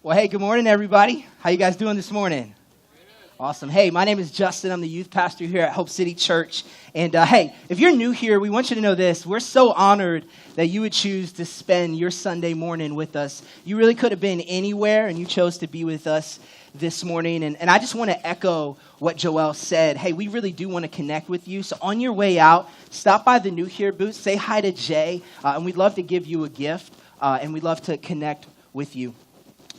Well, hey, good morning, everybody. How you guys doing this morning? Awesome. Hey, my name is Justin. I'm the youth pastor here at Hope City Church. And hey, if you're new here, we want you to know this. We're so honored that you would choose to spend your Sunday morning with us. You really could have been anywhere, and you chose to be with us this morning. And I just want to echo what Joelle said. Hey, we really do want to connect with you. So on your way out, stop by the New Here booth, say hi to Jay, and we'd love to give you a gift, and we'd love to connect with you.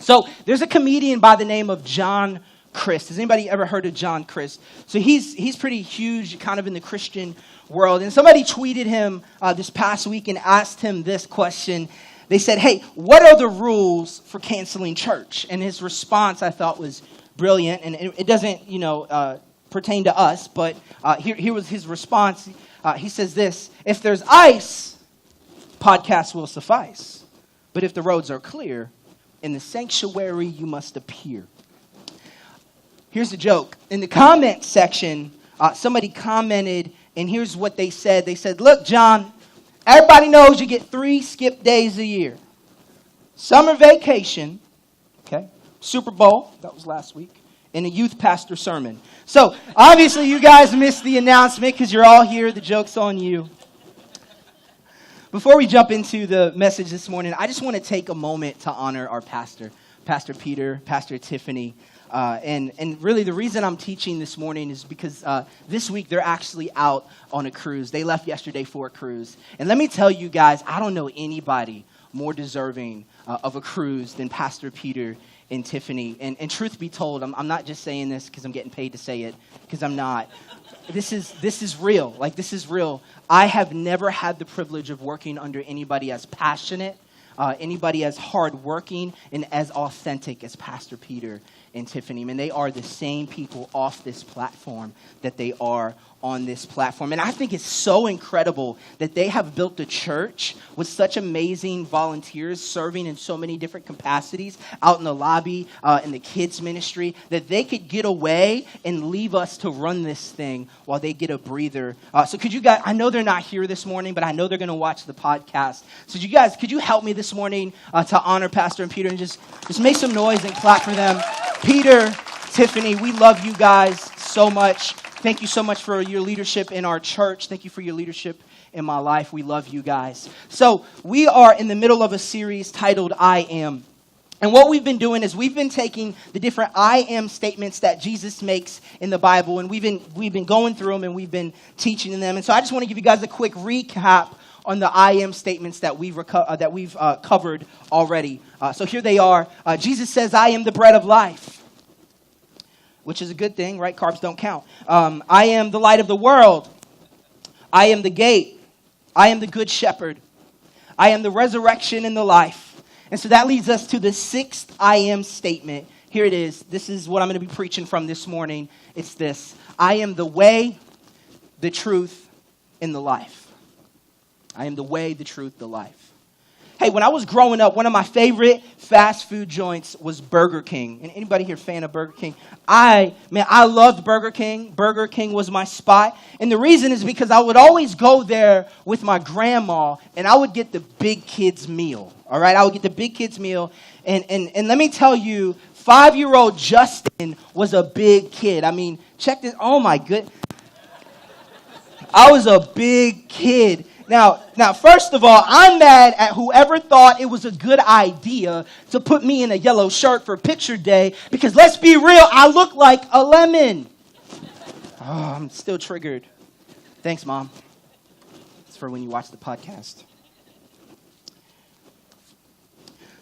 So there's a comedian by the name of John Crist. Has anybody ever heard of John Crist? So he's pretty huge kind of in the Christian world. And somebody tweeted him this past week and asked him this question. They said, hey, what are the rules for canceling church? And his response I thought was brilliant. And it doesn't, pertain to us. But here was his response. He says this: if there's ice, podcasts will suffice. But if the roads are clear, in the sanctuary you must appear. Here's the joke. In the comment section, somebody commented, and here's what they said. They said, look, John, everybody knows you get 3 skip days a year. Summer vacation, okay, Super Bowl, that was last week, and a youth pastor sermon. So, obviously, you guys missed the announcement because you're all here. The joke's on you. Before we jump into the message this morning, I just want to take a moment to honor our pastor, Pastor Peter, Pastor Tiffany. And really the reason I'm teaching this morning is because this week they're actually out on a cruise. They left yesterday for a cruise. And let me tell you guys, I don't know anybody more deserving of a cruise than Pastor Peter and Tiffany. And truth be told, I'm not just saying this because I'm getting paid to say it, because I'm not. This is real. Like, this is real. I have never had the privilege of working under anybody as passionate, anybody as hardworking, and as authentic as Pastor Peter and Tiffany. Man, they are the same people off this platform that they are on this platform. And I think it's so incredible that they have built a church with such amazing volunteers serving in so many different capacities out in the lobby, in the kids ministry, that they could get away and leave us to run this thing while they get a breather. So could you guys, I know they're not here this morning, but I know they're going to watch the podcast. So you guys, could you help me this morning to honor Pastor and Peter and just make some noise and clap for them? Peter, Tiffany, we love you guys so much. Thank you so much for your leadership in our church. Thank you for your leadership in my life. We love you guys. So we are in the middle of a series titled I Am. And what we've been doing is we've been taking the different I am statements that Jesus makes in the Bible, and we've been going through them and we've been teaching them. And so I just want to give you guys a quick recap on the I am statements that we've covered already. So here they are. Jesus says, I am the bread of life, which is a good thing, right? Carbs don't count. I am the light of the world. I am the gate. I am the good shepherd. I am the resurrection and the life. And so that leads us to the 6th I am statement. Here it is. This is what I'm going to be preaching from this morning. It's this: I am the way, the truth, and the life. I am the way, the truth, the life. Hey, when I was growing up, one of my favorite fast food joints was Burger King. And anybody here fan of Burger King? I loved Burger King. Burger King was my spot. And the reason is because I would always go there with my grandma, and I would get the big kids meal. All right, I would get the big kids meal. And let me tell you, 5-year-old Justin was a big kid. I mean, check this. Oh my goodness. I was a big kid. Now, first of all, I'm mad at whoever thought it was a good idea to put me in a yellow shirt for picture day, because let's be real, I look like a lemon. Oh, I'm still triggered. Thanks, Mom. It's for when you watch the podcast.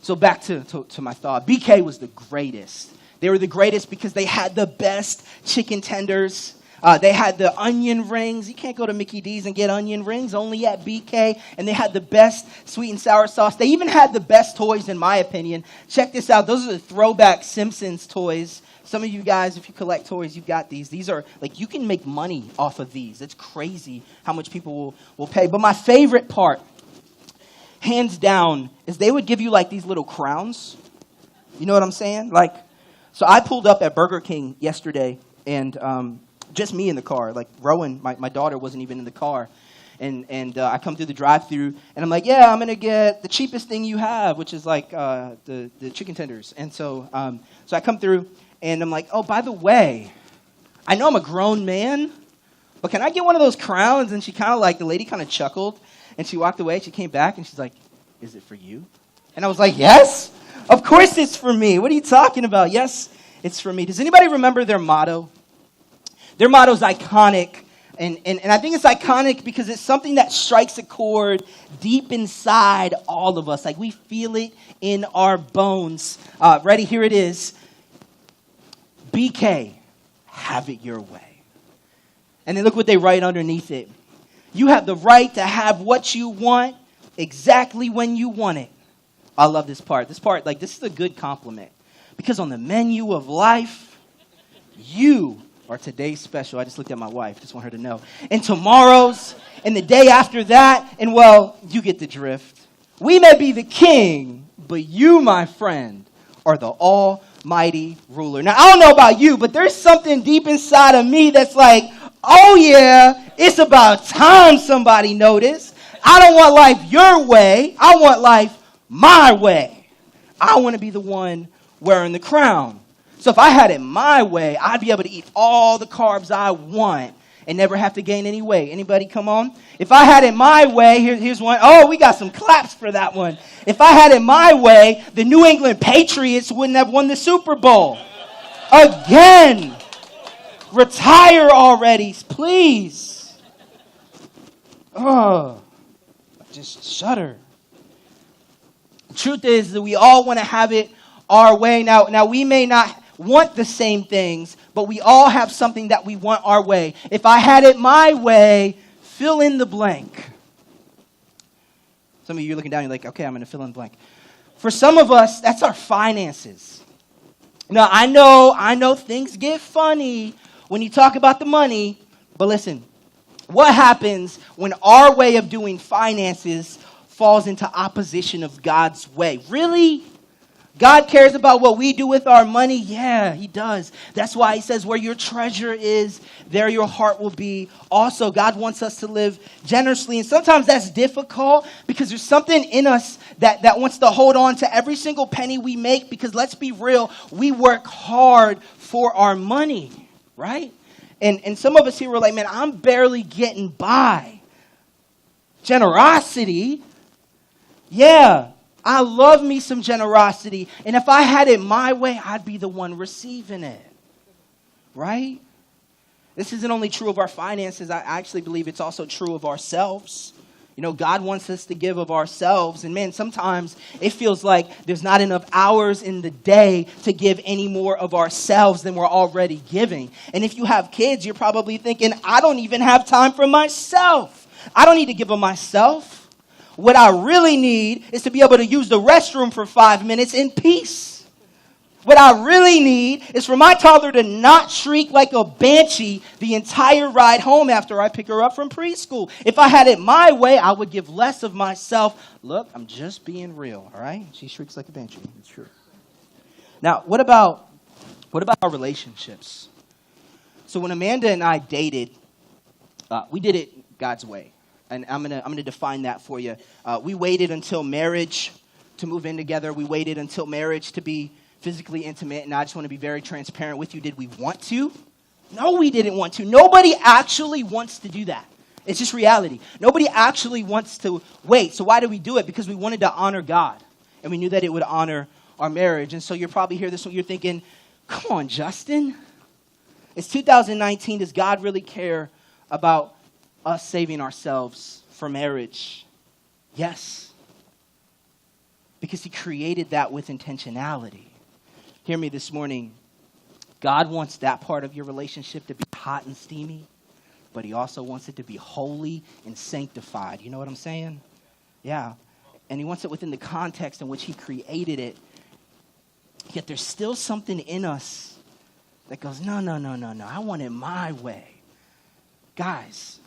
So back to my thought. BK was the greatest. They were the greatest because they had the best chicken tenders. They had the onion rings. You can't go to Mickey D's and get onion rings, only at BK. And they had the best sweet and sour sauce. They even had the best toys, in my opinion. Check this out. Those are the throwback Simpsons toys. Some of you guys, if you collect toys, you've got these. These are, like, you can make money off of these. It's crazy how much people will pay. But my favorite part, hands down, is they would give you, like, these little crowns. You know what I'm saying? Like, so I pulled up at Burger King yesterday, and just me in the car. Like, Rowan, my daughter, wasn't even in the car. And I come through the drive-thru, and I'm like, yeah, I'm going to get the cheapest thing you have, which is like the chicken tenders. And so I come through, and I'm like, oh, by the way, I know I'm a grown man, but can I get one of those crowns? And she kind of like, the lady kind of chuckled, and she walked away. She came back, and she's like, is it for you? And I was like, yes, of course it's for me. What are you talking about? Yes, it's for me. Does anybody remember their motto? Their motto is iconic. And I think it's iconic because it's something that strikes a chord deep inside all of us. Like we feel it in our bones. Ready? Here it is. BK, have it your way. And then look what they write underneath it. You have the right to have what you want exactly when you want it. I love this part. This is a good compliment. Because on the menu of life, you are today's special. I just looked at my wife. Just want her to know. And tomorrow's, and the day after that, and well, you get the drift. We may be the king, but you, my friend, are the almighty ruler. Now, I don't know about you, but there's something deep inside of me that's like, oh yeah, it's about time somebody noticed. I don't want life your way. I want life my way. I want to be the one wearing the crown. So if I had it my way, I'd be able to eat all the carbs I want and never have to gain any weight. Anybody come on? If I had it my way, here's one. Oh, we got some claps for that one. If I had it my way, the New England Patriots wouldn't have won the Super Bowl. Again. Retire already, please. Oh, just shudder. The truth is that we all want to have it our way. Now we may not want the same things, but we all have something that we want our way. If I had it my way, fill in the blank. Some of you are looking down, you're like, okay, I'm going to fill in the blank. For some of us, that's our finances. Now, I know things get funny when you talk about the money, but listen, what happens when our way of doing finances falls into opposition of God's way? Really? God cares about what we do with our money? Yeah, he does. That's why he says where your treasure is, there your heart will be. Also, God wants us to live generously. And sometimes that's difficult because there's something in us that wants to hold on to every single penny we make because let's be real, we work hard for our money, right? And some of us here were like, man, I'm barely getting by. Generosity? Yeah. I love me some generosity. And if I had it my way, I'd be the one receiving it. Right? This isn't only true of our finances. I actually believe it's also true of ourselves. You know, God wants us to give of ourselves. And man, sometimes it feels like there's not enough hours in the day to give any more of ourselves than we're already giving. And if you have kids, you're probably thinking, I don't even have time for myself. I don't need to give of myself. What I really need is to be able to use the restroom for 5 minutes in peace. What I really need is for my toddler to not shriek like a banshee the entire ride home after I pick her up from preschool. If I had it my way, I would give less of myself. Look, I'm just being real, all right? She shrieks like a banshee. It's true. Now, what about our relationships? So when Amanda and I dated, we did it God's way. And I'm gonna define that for you. We waited until marriage to move in together. We waited until marriage to be physically intimate. And I just want to be very transparent with you. Did we want to? No, we didn't want to. Nobody actually wants to do that. It's just reality. Nobody actually wants to wait. So why did we do it? Because we wanted to honor God. And we knew that it would honor our marriage. And so you're probably here this one. You're thinking, come on, Justin. It's 2019. Does God really care about us saving ourselves for marriage? Yes. Because he created that with intentionality. Hear me this morning. God wants that part of your relationship to be hot and steamy, but he also wants it to be holy and sanctified. You know what I'm saying? Yeah. And he wants it within the context in which he created it. Yet there's still something in us that goes, no. I want it my way. Guys,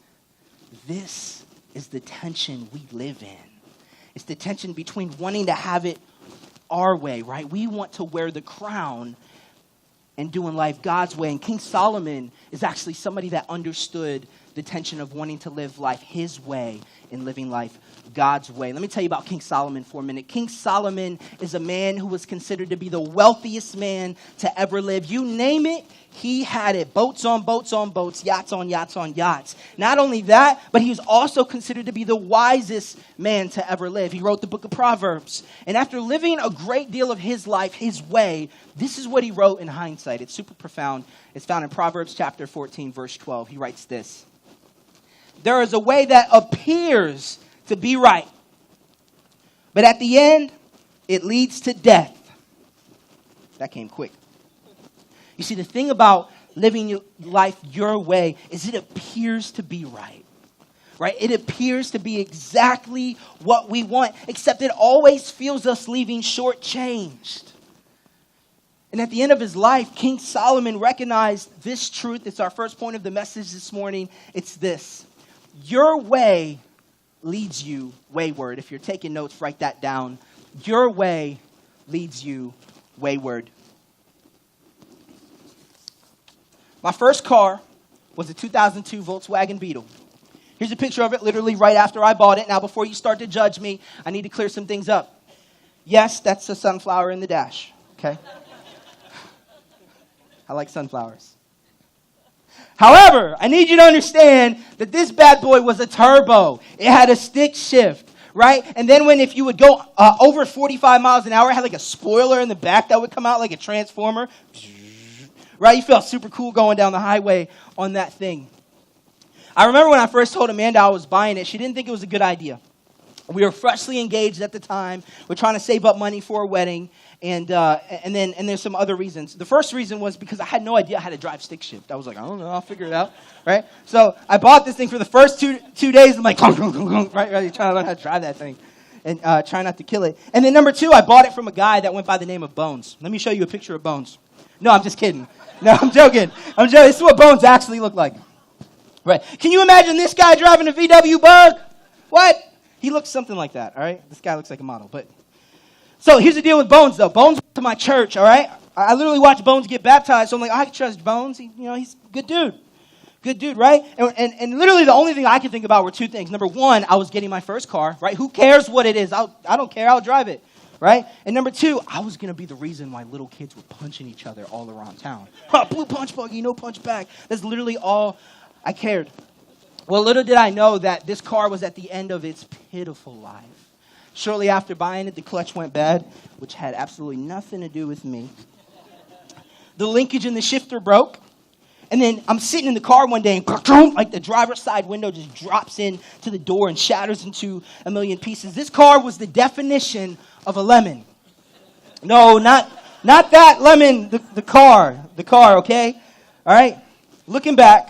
this is the tension we live in. It's the tension between wanting to have it our way, right? We want to wear the crown and doing life God's way. And King Solomon is actually somebody that understood the tension of wanting to live life his way and living life God's way. Let me tell you about King Solomon for a minute. King Solomon is a man who was considered to be the wealthiest man to ever live. You name it, he had it. Boats on boats on boats, yachts on yachts on yachts. Not only that, but he was also considered to be the wisest man to ever live. He wrote the book of Proverbs. And after living a great deal of his life his way, this is what he wrote in hindsight. It's super profound. It's found in Proverbs chapter 14, verse 12. He writes this: "There is a way that appears to be right, but at the end, it leads to death." That came quick. You see, the thing about living your life your way is it appears to be right. Right? It appears to be exactly what we want, except it always feels us leaving shortchanged. And at the end of his life, King Solomon recognized this truth. It's our first point of the message this morning. It's this: your way leads you wayward. If you're taking notes, write that down. Your way leads you wayward. My first car was a 2002 Volkswagen Beetle. Here's a picture of it literally right after I bought it. Now, before you start to judge me, I need to clear some things up. Yes, that's a sunflower in the dash, okay? I like sunflowers. However, I need you to understand that this bad boy was a turbo. It had a stick shift, right? And then if you would go over 45 miles an hour, it had like a spoiler in the back that would come out like a transformer. Right? You felt super cool going down the highway on that thing. I remember when I first told Amanda I was buying it, she didn't think it was a good idea. We were freshly engaged at the time. We're trying to save up money for a wedding. And there's some other reasons. The first reason was because I had no idea how to drive stick shift. I was like, I don't know, I'll figure it out, right? So I bought this thing for the first two days. I'm like, right, trying to learn how to drive that thing and try not to kill it. And then number two, I bought it from a guy that went by the name of Bones. Let me show you a picture of Bones. No, I'm just kidding. No, I'm joking. This is what Bones actually look like. Right? Can you imagine this guy driving a VW Bug? What? He looks something like that, all right? This guy looks like a model, but... So here's the deal with Bones, though. Bones went to my church, all right? I literally watched Bones get baptized, so I'm like, I can trust Bones. He's a good dude. Good dude, right? And literally the only thing I could think about were two things. Number one, I was getting my first car, right? Who cares what it is? I don't care. I'll drive it, right? And number two, I was going to be the reason why little kids were punching each other all around town. Blue punch buggy, no punch back. That's literally all I cared. Well, little did I know that this car was at the end of its pitiful life. Shortly after buying it, the clutch went bad, which had absolutely nothing to do with me. The linkage in the shifter broke. And then I'm sitting in the car one day, and like the driver's side window just drops into the door and shatters into a million pieces. This car was the definition of a lemon. No, not that lemon, the car, okay? All right? Looking back,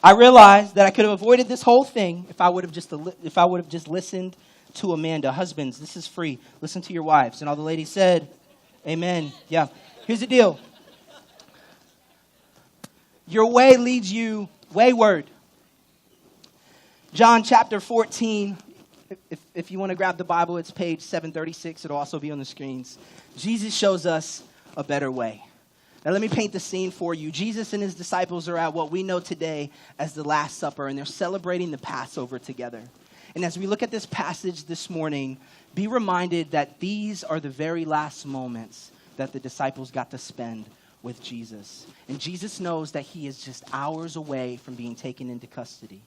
I realized that I could have avoided this whole thing if I would have just listened to Amanda. Husbands, this is free. Listen to your wives. And all the ladies said, amen. Yeah. Here's the deal. Your way leads you wayward. John chapter 14. If you want to grab the Bible, it's page 736. It'll also be on the screens. Jesus shows us a better way. Now let me paint the scene for you. Jesus and his disciples are at what we know today as the Last Supper, and they're celebrating the Passover together. And as we look at this passage this morning, be reminded that these are the very last moments that the disciples got to spend with Jesus. And Jesus knows that he is just hours away from being taken into custody.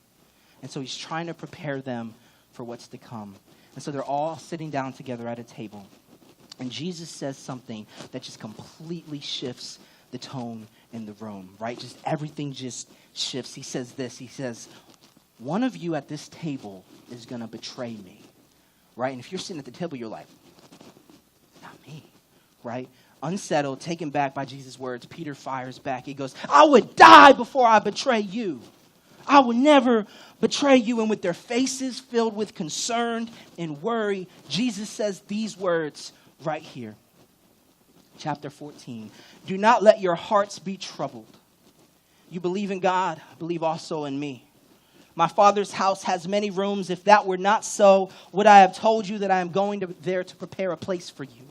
And so he's trying to prepare them for what's to come. And so they're all sitting down together at a table. And Jesus says something that just completely shifts the tone in the room, right? Just everything just shifts. He says this. He says, one of you at this table is going to betray me, right? And if you're sitting at the table, you're like, not me, right? Unsettled, taken back by Jesus' words, Peter fires back. He goes, I would die before I betray you. I will never betray you. And with their faces filled with concern and worry, Jesus says these words right here. Chapter 14. Do not let your hearts be troubled. You believe in God, believe also in me. My Father's house has many rooms. If that were not so, would I have told you that I am going there to prepare a place for you?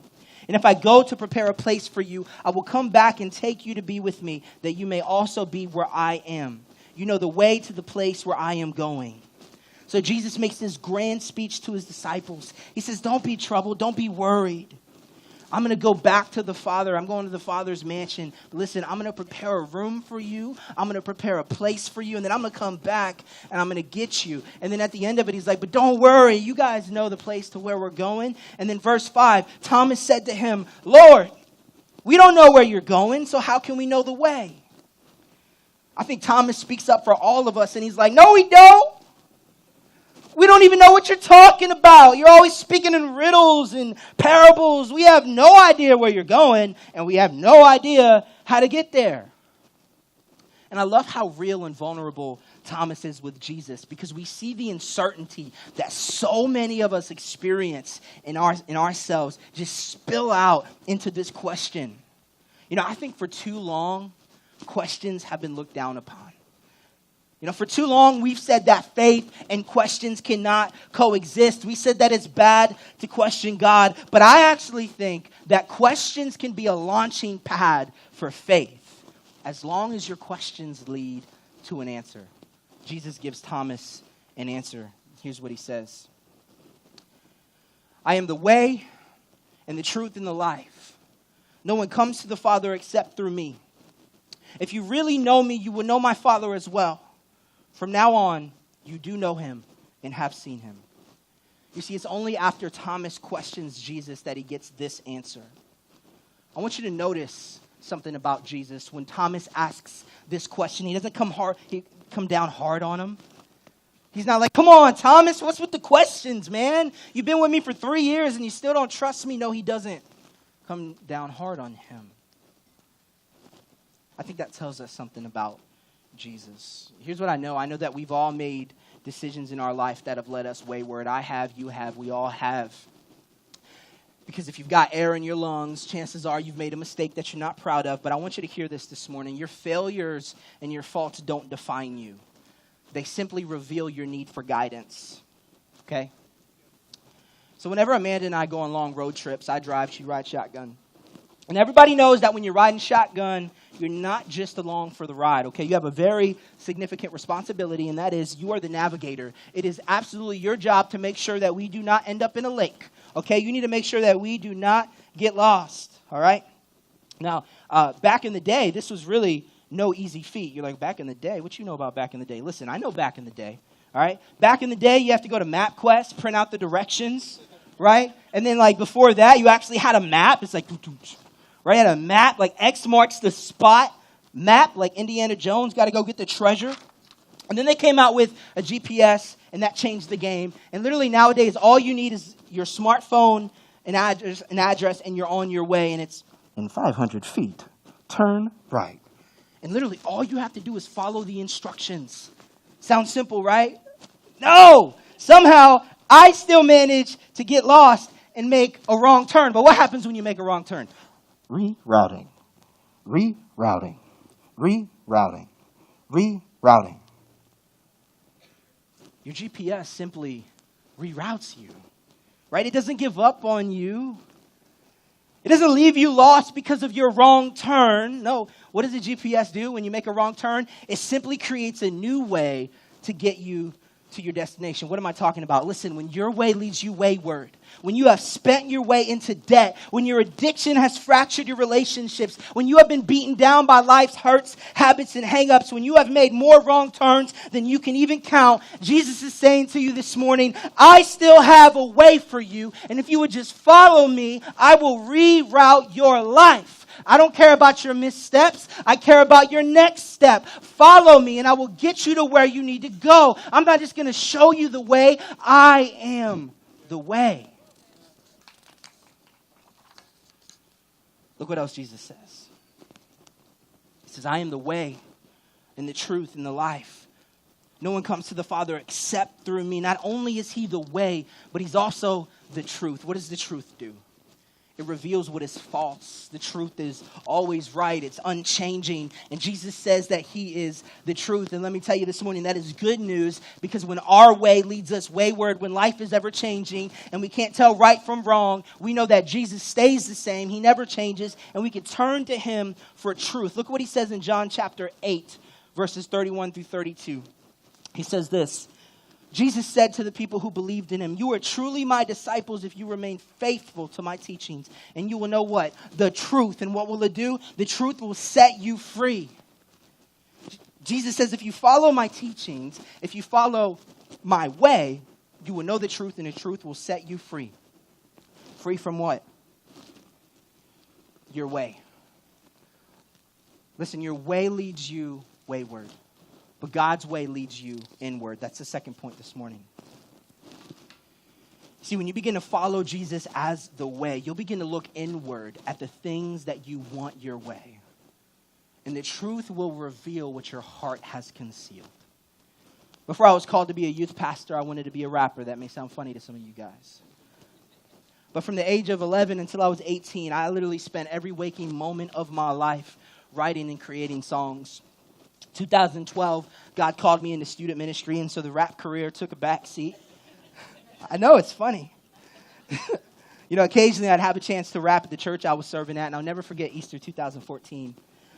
And if I go to prepare a place for you, I will come back and take you to be with me, that you may also be where I am. you know the way to the place where I am going. So Jesus makes this grand speech to his disciples. He says, don't be troubled. Don't be worried. I'm going to go back to the Father. I'm going to the Father's mansion. Listen, I'm going to prepare a room for you. I'm going to prepare a place for you. And then I'm going to come back and I'm going to get you. And then at the end of it, he's like, but don't worry. You guys know the place to where we're going. And then verse 5, Thomas said to him, Lord, we don't know where you're going, so how can we know the way? I think Thomas speaks up for all of us. And he's like, no, we don't. We don't even know what you're talking about. You're always speaking in riddles and parables. We have no idea where you're going, and we have no idea how to get there. And I love how real and vulnerable Thomas is with Jesus, because we see the uncertainty that so many of us experience in ourselves just spill out into this question. You know, I think for too long, questions have been looked down upon. You know, for too long, we've said that faith and questions cannot coexist. We said that it's bad to question God. But I actually think that questions can be a launching pad for faith, as long as your questions lead to an answer. Jesus gives Thomas an answer. Here's what he says. I am the way and the truth and the life. No one comes to the Father except through me. If you really know me, you will know my Father as well. From now on, you do know him and have seen him. You see, it's only after Thomas questions Jesus that he gets this answer. I want you to notice something about Jesus. When Thomas asks this question, he doesn't come down hard on him. He's not like, come on, Thomas, what's with the questions, man? You've been with me for 3 years and you still don't trust me. No, he doesn't come down hard on him. I think that tells us something about Jesus. Here's what I know. I know that we've all made decisions in our life that have led us wayward. I have, you have, we all have. Because if you've got air in your lungs, chances are you've made a mistake that you're not proud of. But I want you to hear this morning. Your failures and your faults don't define you. They simply reveal your need for guidance. Okay? So whenever Amanda and I go on long road trips, I drive, she rides shotgun. And everybody knows that when you're riding shotgun, you're not just along for the ride, okay? You have a very significant responsibility, and that is you are the navigator. It is absolutely your job to make sure that we do not end up in a lake, okay? You need to make sure that we do not get lost, all right? Now, back in the day, this was really no easy feat. You're like, back in the day? What you know about back in the day? Listen, I know back in the day, all right? Back in the day, you have to go to MapQuest, print out the directions, right? And then, like, before that, you actually had a map. It's like, right, had a map, like X marks the spot map, like Indiana Jones, got to go get the treasure. And then they came out with a GPS, and that changed the game. And literally nowadays, all you need is your smartphone, an address, and you're on your way. And it's in 500 feet, turn right. And literally all you have to do is follow the instructions. Sounds simple, right? No! Somehow, I still manage to get lost and make a wrong turn. But what happens when you make a wrong turn? Rerouting. Your GPS simply reroutes you, right? It doesn't give up on you. It doesn't leave you lost because of your wrong turn. No, what does the GPS do when you make a wrong turn? It simply creates a new way to get you to your destination. What am I talking about? Listen, when your way leads you wayward, when you have spent your way into debt, when your addiction has fractured your relationships, when you have been beaten down by life's hurts, habits, and hang-ups, when you have made more wrong turns than you can even count, Jesus is saying to you this morning, I still have a way for you, and if you would just follow me, I will reroute your life. I don't care about your missteps. I care about your next step. Follow me and I will get you to where you need to go. I'm not just going to show you the way. I am the way. Look what else Jesus says. He says, I am the way and the truth and the life. No one comes to the Father except through me. Not only is he the way, but he's also the truth. What does the truth do? It reveals what is false. The truth is always right. It's unchanging. And Jesus says that he is the truth. And let me tell you this morning, that is good news, because when our way leads us wayward, when life is ever changing and we can't tell right from wrong, we know that Jesus stays the same. He never changes, and we can turn to him for truth. Look what he says in John chapter 8, verses 31 through 32. He says this, Jesus said to the people who believed in him, "You are truly my disciples if you remain faithful to my teachings. And you will know what? The truth. And what will it do? The truth will set you free." Jesus says, if you follow my teachings, if you follow my way, you will know the truth, and the truth will set you free. Free from what? Your way. Listen, your way leads you wayward, but God's way leads you inward. That's the second point this morning. See, when you begin to follow Jesus as the way, you'll begin to look inward at the things that you want your way. And the truth will reveal what your heart has concealed. Before I was called to be a youth pastor, I wanted to be a rapper. That may sound funny to some of you guys. But from the age of 11 until I was 18, I literally spent every waking moment of my life writing and creating songs. 2012, God called me into student ministry, and so the rap career took a back seat. I know, it's funny. Occasionally I'd have a chance to rap at the church I was serving at, and I'll never forget Easter 2014.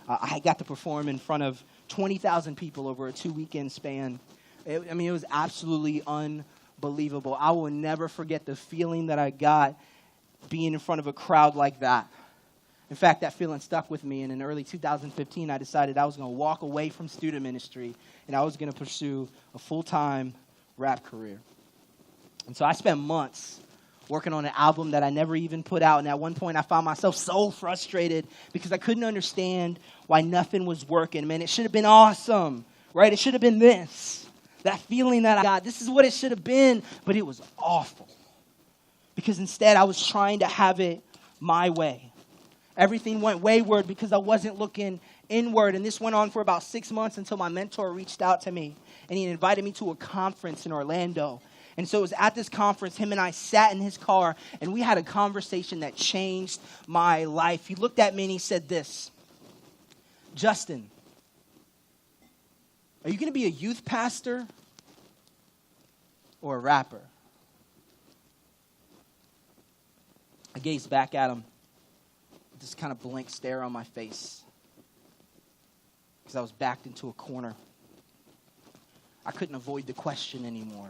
I got to perform in front of 20,000 people over a 2-weekend span. It was absolutely unbelievable. I will never forget the feeling that I got being in front of a crowd like that. In fact, that feeling stuck with me, and in early 2015, I decided I was going to walk away from student ministry, and I was going to pursue a full-time rap career. And so I spent months working on an album that I never even put out, and at one point, I found myself so frustrated because I couldn't understand why nothing was working. Man, it should have been awesome, right? It should have been this. That feeling that I got, this is what it should have been, but it was awful. Because instead, I was trying to have it my way. Everything went wayward because I wasn't looking inward. And this went on for about 6 months until my mentor reached out to me. And he invited me to a conference in Orlando. And so it was at this conference, him and I sat in his car, and we had a conversation that changed my life. He looked at me and he said this, "Justin, are you going to be a youth pastor or a rapper?" I gazed back at him. This kind of blank stare on my face because I was backed into a corner. I couldn't avoid the question anymore.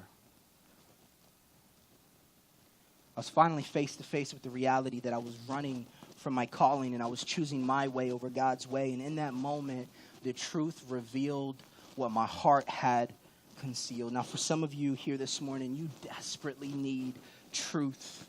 I was finally face to face with the reality that I was running from my calling and I was choosing my way over God's way. And in that moment, the truth revealed what my heart had concealed. Now, for some of you here this morning, you desperately need truth.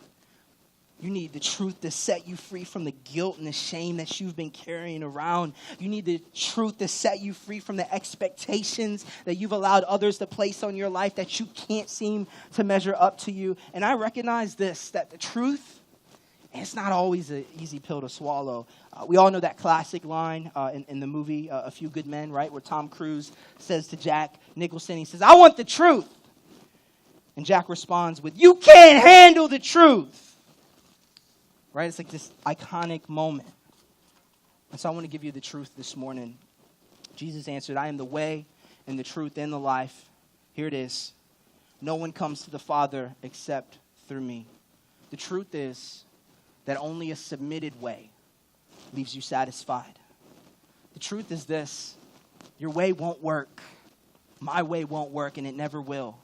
You need the truth to set you free from the guilt and the shame that you've been carrying around. You need the truth to set you free from the expectations that you've allowed others to place on your life that you can't seem to measure up to you. And I recognize this, that the truth, it's not always an easy pill to swallow. We all know that classic line in the movie A Few Good Men, right? Where Tom Cruise says to Jack Nicholson, he says, "I want the truth." And Jack responds with, "You can't handle the truth." Right? It's like this iconic moment. And so I want to give you the truth this morning. Jesus answered, "I am the way and the truth and the life." Here it is. "No one comes to the Father except through me." The truth is that only a submitted way leaves you satisfied. The truth is this. Your way won't work. My way won't work, and it never will.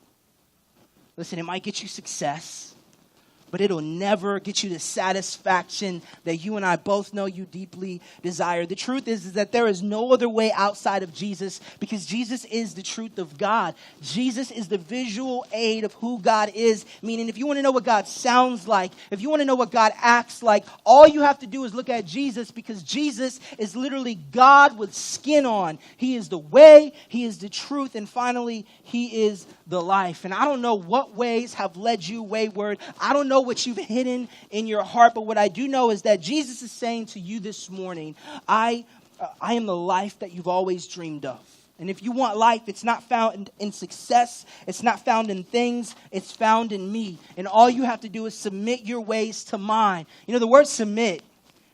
Listen, it might get you success, but it'll never get you the satisfaction that you and I both know you deeply desire. The truth is that there is no other way outside of Jesus because Jesus is the truth of God. Jesus is the visual aid of who God is. Meaning, if you want to know what God sounds like, if you want to know what God acts like, all you have to do is look at Jesus because Jesus is literally God with skin on. He is the way, He is the truth, and finally, He is the life. And I don't know what ways have led you wayward. I don't know what you've hidden in your heart, but what I do know is that Jesus is saying to you this morning, I am the life that you've always dreamed of. And if you want life, it's not found in success. It's not found in things. It's found in me. And all you have to do is submit your ways to mine. You know, the word submit,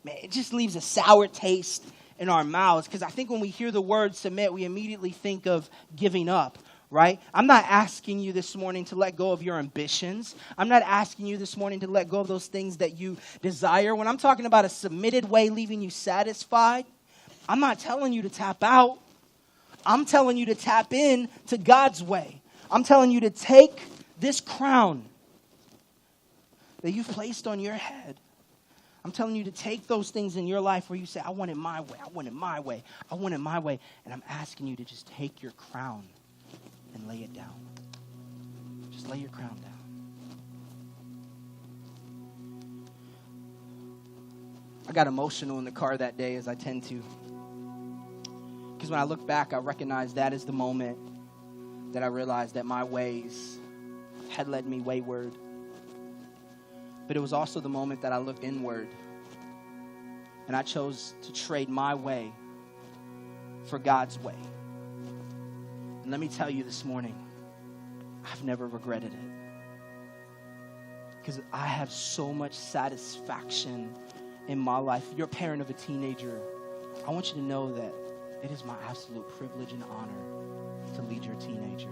man, it just leaves a sour taste in our mouths because I think when we hear the word submit, we immediately think of giving up. Right? I'm not asking you this morning to let go of your ambitions. I'm not asking you this morning to let go of those things that you desire. When I'm talking about a submitted way leaving you satisfied, I'm not telling you to tap out. I'm telling you to tap in to God's way. I'm telling you to take this crown that you've placed on your head. I'm telling you to take those things in your life where you say, I want it my way, I want it my way, I want it my way. And I'm asking you to just take your crown and lay it down. Just lay your crown down. I got emotional in the car that day, as I tend to. Because when I look back, I recognize that is the moment that I realized that my ways had led me wayward. But it was also the moment that I looked inward and I chose to trade my way for God's way. And let me tell you this morning, I've never regretted it. Because I have so much satisfaction in my life. If you're a parent of a teenager, I want you to know that it is my absolute privilege and honor to lead your teenager.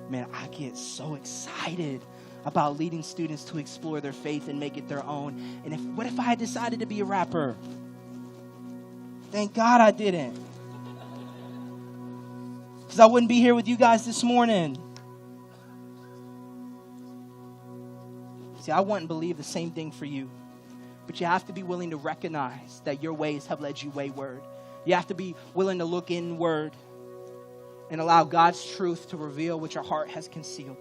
Man, I get so excited about leading students to explore their faith and make it their own. And what if I had decided to be a rapper? Thank God I didn't. Because I wouldn't be here with you guys this morning. See, I want and believe the same thing for you. But you have to be willing to recognize that your ways have led you wayward. You have to be willing to look inward and allow God's truth to reveal what your heart has concealed.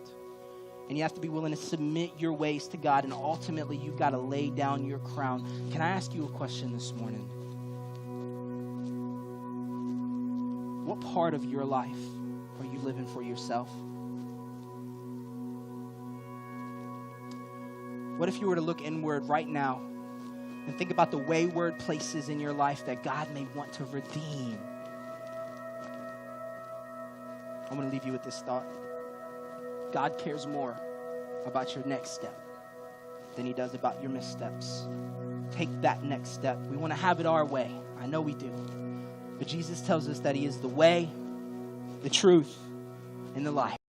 And you have to be willing to submit your ways to God. And ultimately, you've got to lay down your crown. Can I ask you a question this morning? What part of your life are you living for yourself? What if you were to look inward right now and think about the wayward places in your life that God may want to redeem? I'm going to leave you with this thought. God cares more about your next step than he does about your missteps. Take that next step. We want to have it our way. I know we do. But Jesus tells us that he is the way, the truth, and the life.